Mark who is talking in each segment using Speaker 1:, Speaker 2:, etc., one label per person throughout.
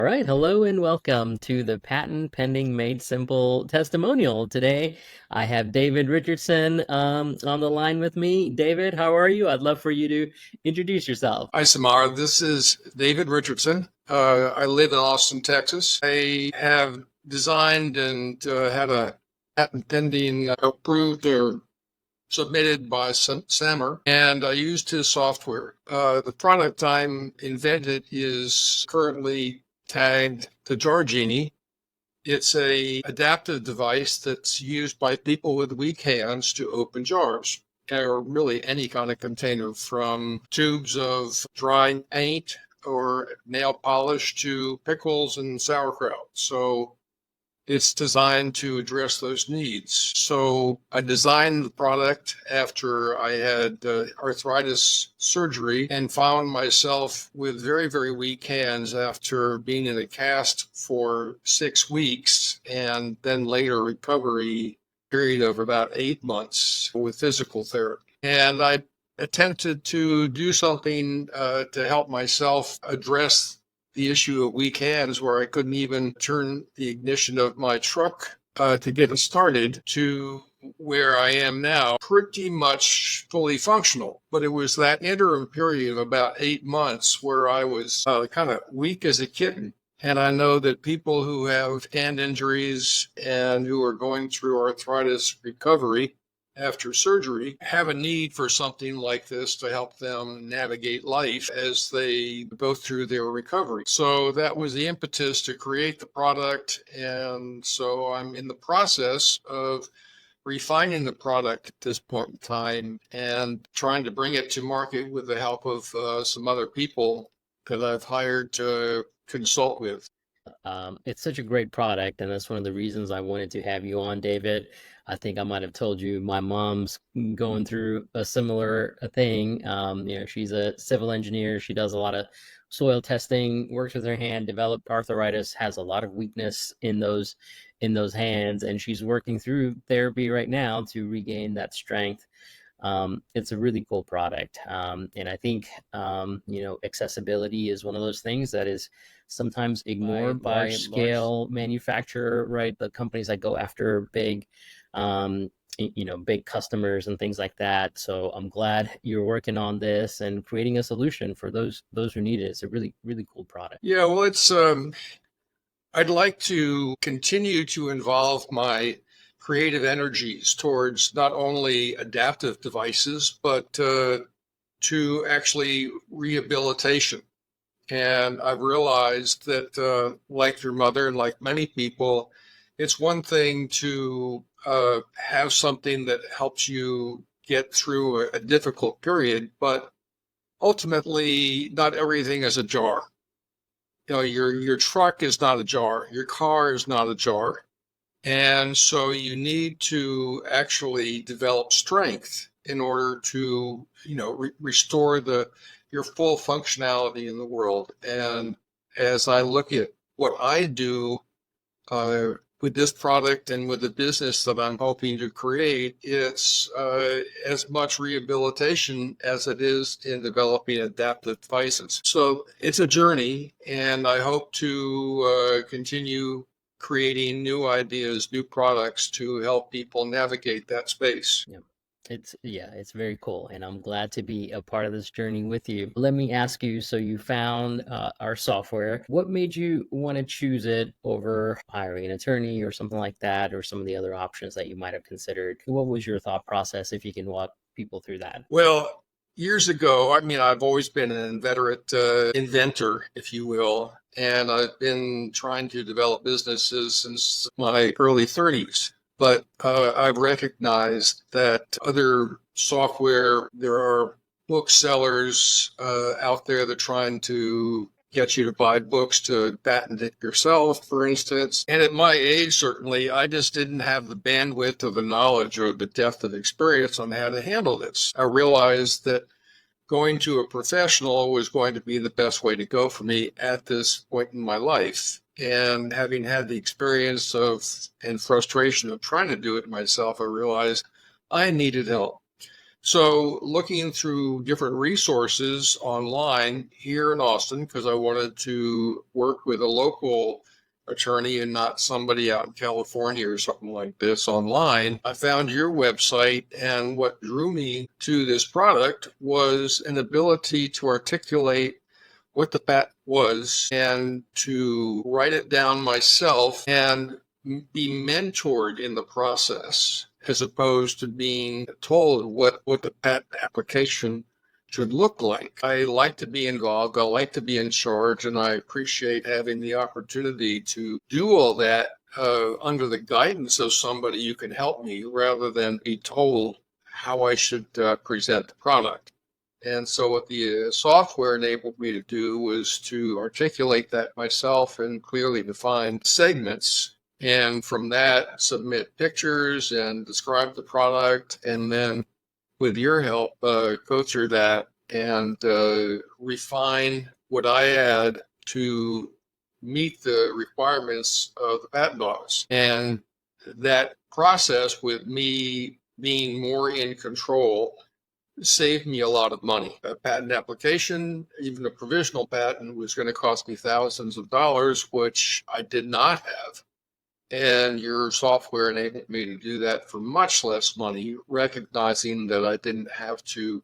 Speaker 1: All right, hello and welcome to the Patent Pending Made Simple testimonial. Today, I have David Richardson on the line with me. David, how are you? I'd love for you to introduce yourself.
Speaker 2: Hi, Samar. This is David Richardson. I live in Austin, Texas. I have designed and had a patent pending approved or submitted by Sammer, and I used his software. The product I'm invented is currently tagged the Jar Genie. It's a adaptive device that's used by people with weak hands to open jars, or really any kind of container, from tubes of dry paint or nail polish to pickles and sauerkraut. So it's designed to address those needs. So I designed the product after I had arthritis surgery and found myself with very, very weak hands after being in a cast for 6 weeks and then later recovery period of about 8 months with physical therapy. And I attempted to do something to help myself address the issue of weak hands where I couldn't even turn the ignition of my truck to get it started to where I am now, pretty much fully functional. But it was that interim period of about 8 months where I was kind of weak as a kitten. And I know that people who have hand injuries and who are going through arthritis recovery after surgery have a need for something like this to help them navigate life as they go through their recovery. So that was the impetus to create the product. And so I'm in the process of refining the product at this point in time and trying to bring it to market with the help of some other people that I've hired to consult with.
Speaker 1: It's such a great product, and that's one of the reasons I wanted to have you on, David. I think I might have told you my mom's going through a similar thing. She's a civil engineer. She does a lot of soil testing, works with her hand, developed arthritis, has a lot of weakness in those hands, and she's working through therapy right now to regain that strength. It's a really cool product. And I think, accessibility is one of those things that is sometimes ignored by large scale manufacturer, right? The companies that go after big customers and things like that. So I'm glad you're working on this and creating a solution for those who need it. It's a really, really cool product.
Speaker 2: Yeah, well, I'd like to continue to involve my creative energies towards not only adaptive devices, but to actually rehabilitation. And I've realized that, like your mother and like many people, it's one thing to have something that helps you get through a difficult period, but ultimately, not everything is a jar. Your truck is not a jar, your car is not a jar. And so you need to actually develop strength in order to, restore your full functionality in the world. And as I look at what I do with this product and with the business that I'm hoping to create, it's as much rehabilitation as it is in developing adaptive devices. So it's a journey, and I hope to continue creating new ideas, new products to help people navigate that space.
Speaker 1: Yeah. It's very cool, and I'm glad to be a part of this journey with you. Let me ask you, so you found our software. What made you want to choose it over hiring an attorney or something like that, or some of the other options that you might have considered? What was your thought process, if you can walk people through that?
Speaker 2: Well, years ago, I mean, I've always been an inveterate inventor, if you will, and I've been trying to develop businesses since my early 30s. But I've recognized that other software, there are booksellers out there that are trying to get you to buy books to patent it yourself, for instance. And at my age, certainly, I just didn't have the bandwidth or the knowledge or the depth of experience on how to handle this. I realized that going to a professional was going to be the best way to go for me at this point in my life. And having had the experience and frustration of trying to do it myself, I realized I needed help. So looking through different resources online here in Austin, because I wanted to work with a local attorney and not somebody out in California or something like this online, I found your website. And what drew me to this product was an ability to articulate what the patent was and to write it down myself and be mentored in the process as opposed to being told what the patent application should look like. I like to be involved, I like to be in charge, and I appreciate having the opportunity to do all that under the guidance of somebody who can help me rather than be told how I should present the product. And so what the software enabled me to do was to articulate that myself in clearly defined segments. And from that, submit pictures and describe the product. And then with your help, go through that and refine what I add to meet the requirements of the patent office. And that process, with me being more in control, saved me a lot of money. A patent application, even a provisional patent, was going to cost me thousands of dollars, which I did not have. And your software enabled me to do that for much less money, recognizing that I didn't have to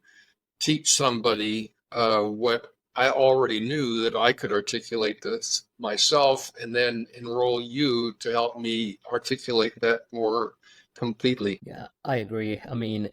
Speaker 2: teach somebody what I already knew, that I could articulate this myself and then enroll you to help me articulate that more completely.
Speaker 1: Yeah, I agree. I mean,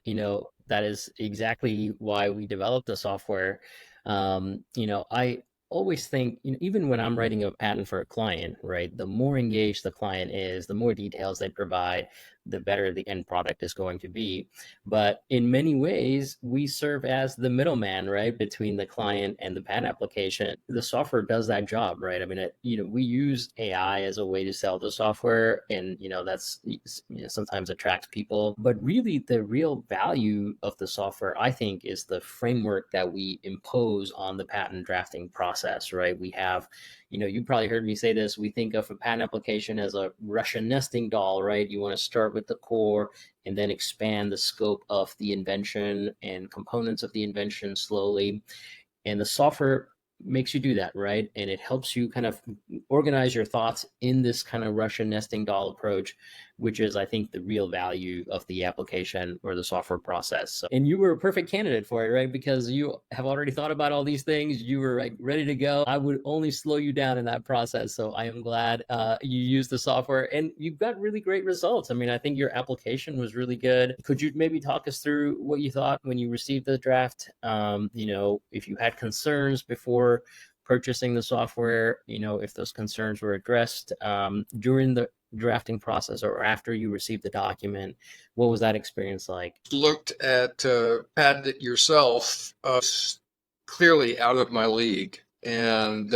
Speaker 1: that is exactly why we developed the software. I always think, even when I'm writing a patent for a client, right, the more engaged the client is, the more details they provide, the better the end product is going to be. But in many ways, we serve as the middleman, right, between the client and the patent application. The software does that job, right? I mean, we use AI as a way to sell the software, and that's sometimes attracts people. But really, the real value of the software, I think, is the framework that we impose on the patent drafting process, right? We have, you probably heard me say this. We think of a patent application as a Russian nesting doll, right? You want to start with the core and then expand the scope of the invention and components of the invention slowly. And the software makes you do that, right? And it helps you kind of organize your thoughts in this kind of Russian nesting doll approach, which is, I think, the real value of the application or the software process. And you were a perfect candidate for it, right? Because you have already thought about all these things. You were like ready to go. I would only slow you down in that process. So I am glad you used the software and you've got really great results. I mean, I think your application was really good. Could you maybe talk us through what you thought when you received the draft? If you had concerns before purchasing the software, if those concerns were addressed during the drafting process or after you received the document. What was that experience like?
Speaker 2: Looked at patent it yourself, clearly out of my league and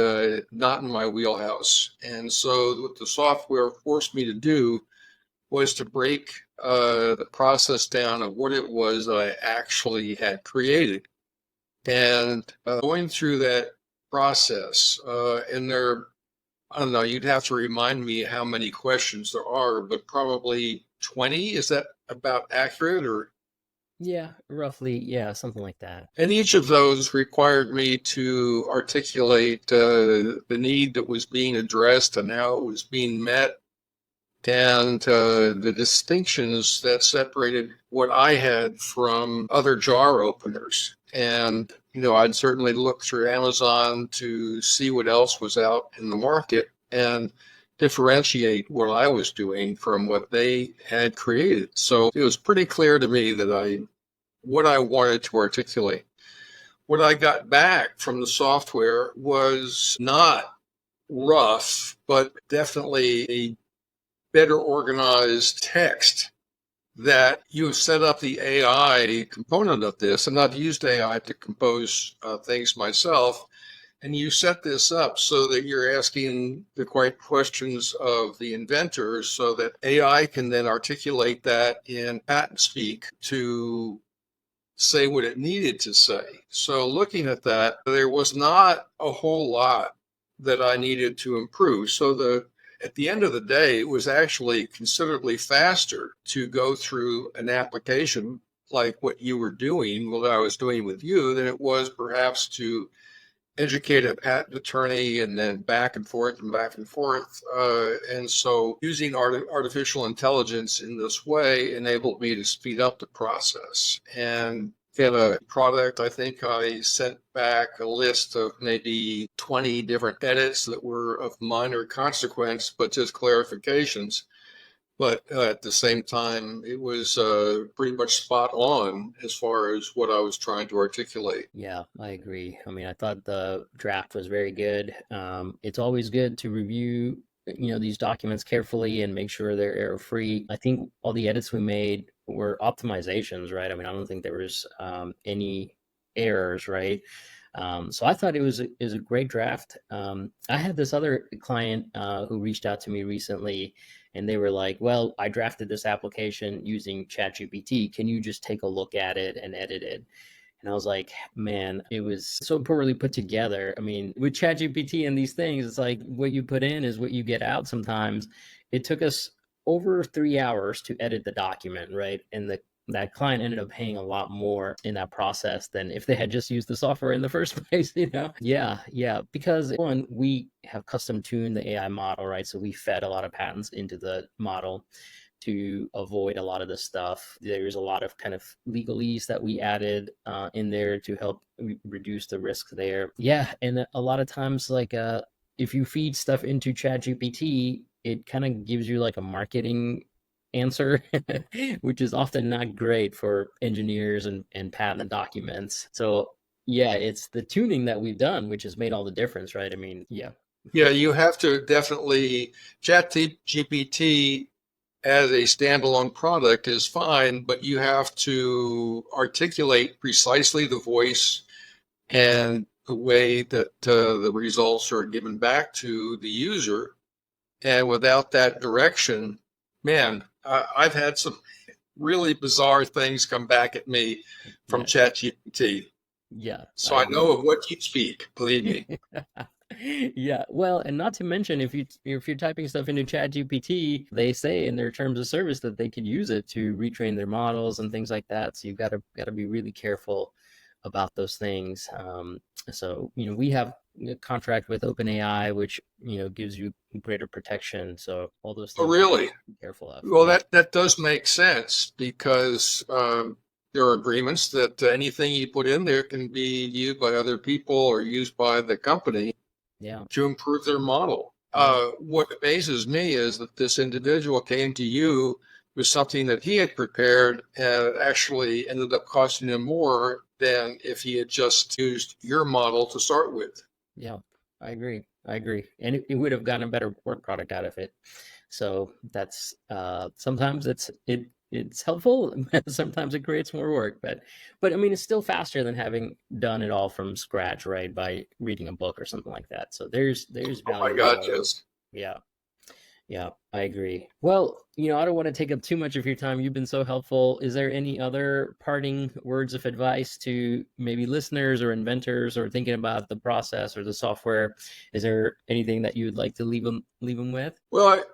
Speaker 2: not in my wheelhouse. And so what the software forced me to do was to break the process down of what it was that I actually had created. And going through that process, and I don't know, you'd have to remind me how many questions there are, but probably 20. Is that about accurate? Or
Speaker 1: Yeah, roughly. Yeah, something like that.
Speaker 2: and each of those required me to articulate the need that was being addressed and how it was being met, and the distinctions that separated what I had from other jar openers. And, I'd certainly look through Amazon to see what else was out in the market and differentiate what I was doing from what they had created. So it was pretty clear to me that what I wanted to articulate. What I got back from the software was not rough, but definitely a better organized text that you set up the AI component of this, and I've used AI to compose things myself. And you set this up so that you're asking the right questions of the inventor so that AI can then articulate that in patent speak to say what it needed to say. So looking at that, there was not a whole lot that I needed to improve. So at the end of the day, it was actually considerably faster to go through an application like what you were doing, what I was doing with you, than it was perhaps to educate a patent attorney and then back and forth and back and forth. And so using artificial intelligence in this way enabled me to speed up the process. And in a product, I think I sent back a list of maybe 20 different edits that were of minor consequence, but just clarifications. But at the same time, it was pretty much spot on as far as what I was trying to articulate.
Speaker 1: Yeah, I agree. I mean, I thought the draft was very good. It's always good to review, these documents carefully and make sure they're error free. I think all the edits we made were optimizations, right? I mean, I don't think there was any errors, right? So I thought it was a great draft. I had this other client who reached out to me recently, and they were like, "Well, I drafted this application using ChatGPT. Can you just take a look at it and edit it?" And I was like, man, it was so poorly put together. I mean, with ChatGPT and these things, it's like what you put in is what you get out sometimes. It took us over 3 hours to edit the document, right? And that client ended up paying a lot more in that process than if they had just used the software in the first place. Yeah, yeah. Because one, we have custom tuned the AI model, right? So we fed a lot of patents into the model to avoid a lot of this stuff. There's a lot of kind of legalese that we added in there to help reduce the risk there. Yeah, and a lot of times, like if you feed stuff into ChatGPT, it kind of gives you like a marketing answer, which is often not great for engineers and patent documents. So yeah, it's the tuning that we've done, which has made all the difference, right? I mean, yeah.
Speaker 2: Yeah, you have to definitely, ChatGPT as a standalone product is fine, but you have to articulate precisely the voice and the way that the results are given back to the user. And without that direction, man, I've had some really bizarre things come back at me from
Speaker 1: Yeah,
Speaker 2: ChatGPT.
Speaker 1: yeah,
Speaker 2: So
Speaker 1: I
Speaker 2: I know
Speaker 1: agree.
Speaker 2: of what you speak, believe me.
Speaker 1: Yeah, well, and not to mention if you're typing stuff into ChatGPT, they say in their terms of service that they could use it to retrain their models and things like that. So you've got to be really careful about those things. So we have a contract with OpenAI, which gives you greater protection. So all those
Speaker 2: Oh,
Speaker 1: things you got to
Speaker 2: really?
Speaker 1: be careful of.
Speaker 2: Well,
Speaker 1: Yeah,
Speaker 2: that does make sense because there are agreements that anything you put in there can be used by other people or used by the company
Speaker 1: yeah,
Speaker 2: to improve their model.
Speaker 1: yeah.
Speaker 2: What amazes me is that this individual came to you with something that he had prepared and it actually ended up costing him more than if he had just used your model to start with.
Speaker 1: Yeah, I agree. I agree. And it would have gotten a better work product out of it. So that's sometimes it's helpful, sometimes it creates more work, but I mean it's still faster than having done it all from scratch, right? By reading a book or something like that. So there's
Speaker 2: Oh my
Speaker 1: value in
Speaker 2: God,
Speaker 1: both.
Speaker 2: yes.
Speaker 1: Yeah. Yeah, I agree. Well, I don't want to take up too much of your time. You've been so helpful. Is there any other parting words of advice to maybe listeners or inventors or thinking about the process or the software? Is there anything that you would like to leave them with?
Speaker 2: Well,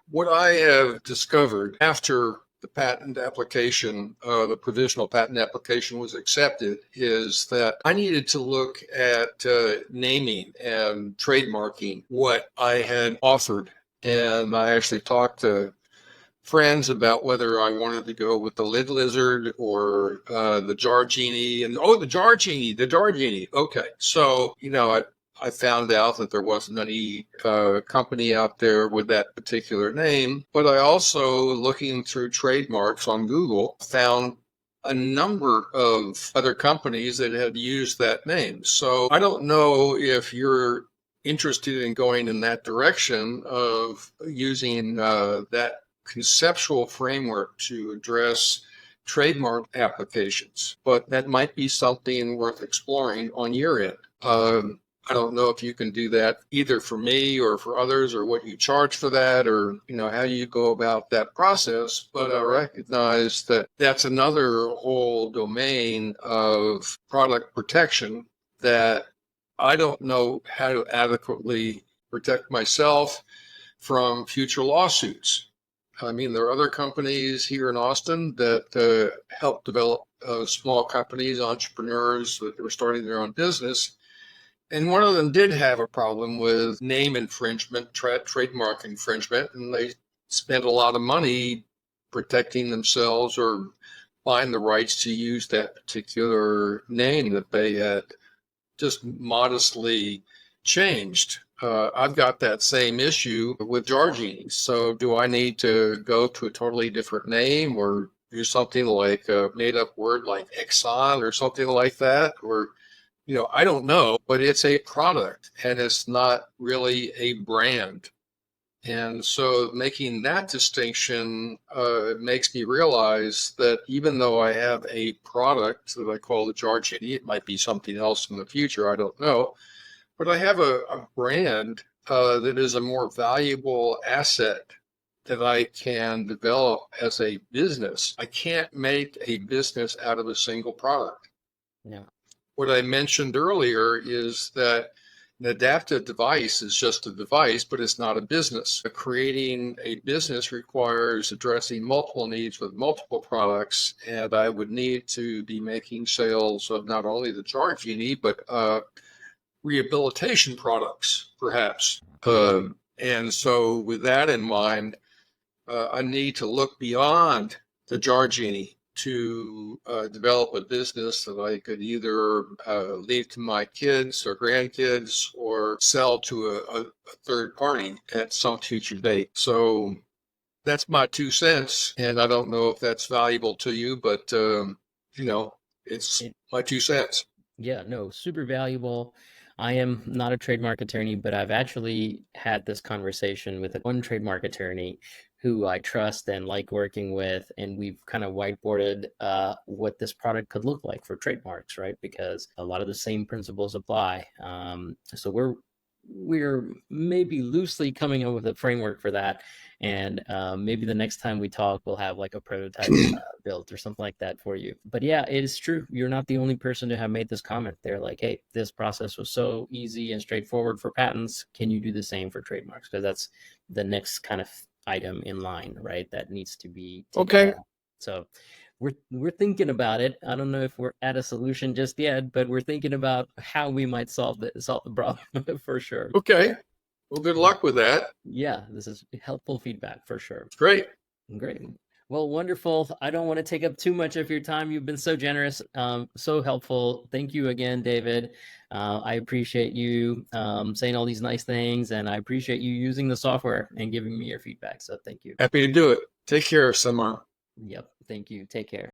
Speaker 2: what I have discovered after the patent application, the provisional patent application was accepted, is that I needed to look at naming and trademarking what I had offered. And I actually talked to friends about whether I wanted to go with the lid lizard or the jar genie. And oh, the jar genie. Okay. So, I found out that there wasn't any company out there with that particular name. But I also, looking through trademarks on Google, found a number of other companies that had used that name. So I don't know if you're interested in going in that direction of using that conceptual framework to address trademark applications, but that might be something worth exploring on your end. I don't know if you can do that either for me or for others, or what you charge for that, or how you go about that process. But I recognize that that's another whole domain of product protection that I don't know how to adequately protect myself from future lawsuits. I mean, there are other companies here in Austin that help develop small companies, entrepreneurs that were starting their own business. And one of them did have a problem with name infringement, trademark infringement, and they spent a lot of money protecting themselves or buying the rights to use that particular name that they had just modestly changed. I've got that same issue with Jar Genie. So do I need to go to a totally different name or do something like a made up word like Exxon or something like that? Or, I don't know, but it's a product and it's not really a brand. And so making that distinction makes me realize that even though I have a product that I call the Jar Genie, it might be something else in the future, I don't know, but I have a brand that is a more valuable asset that I can develop as a business. I can't make a business out of a single product.
Speaker 1: Yeah.
Speaker 2: What I mentioned earlier is that an adaptive device is just a device, but it's not a business. Creating a business requires addressing multiple needs with multiple products, and I would need to be making sales of not only the Jar Genie, but rehabilitation products, perhaps. And so, with that in mind, I need to look beyond the Jar Genie to develop a business that I could either leave to my kids or grandkids or sell to a third party at some future date. So that's my 2 cents. And I don't know if that's valuable to you, but, it's
Speaker 1: It,
Speaker 2: my 2 cents.
Speaker 1: Yeah, no, super valuable. I am not a trademark attorney, but I've actually had this conversation with one trademark attorney who I trust and like working with, and we've kind of whiteboarded what this product could look like for trademarks, right? Because a lot of the same principles apply. So we're maybe loosely coming up with a framework for that, and maybe the next time we talk, we'll have like a prototype built or something like that for you. But yeah, it is true. You're not the only person to have made this comment. They're like, hey, this process was so easy and straightforward for patents. Can you do the same for trademarks? Because that's the next kind of item in line, right? That needs to be taken
Speaker 2: Okay.
Speaker 1: care of. So we're thinking about it. I don't know if we're at a solution just yet, but we're thinking about how we might solve the problem for sure.
Speaker 2: Okay. Well, good luck with that.
Speaker 1: Yeah, this is helpful feedback for sure.
Speaker 2: Great.
Speaker 1: Great. Well, wonderful. I don't want to take up too much of your time. You've been so generous, so helpful. Thank you again, David. I appreciate you saying all these nice things, and I appreciate you using the software and giving me your feedback. So thank you.
Speaker 2: Happy to do it. Take care, Samar.
Speaker 1: Yep. Thank you. Take care.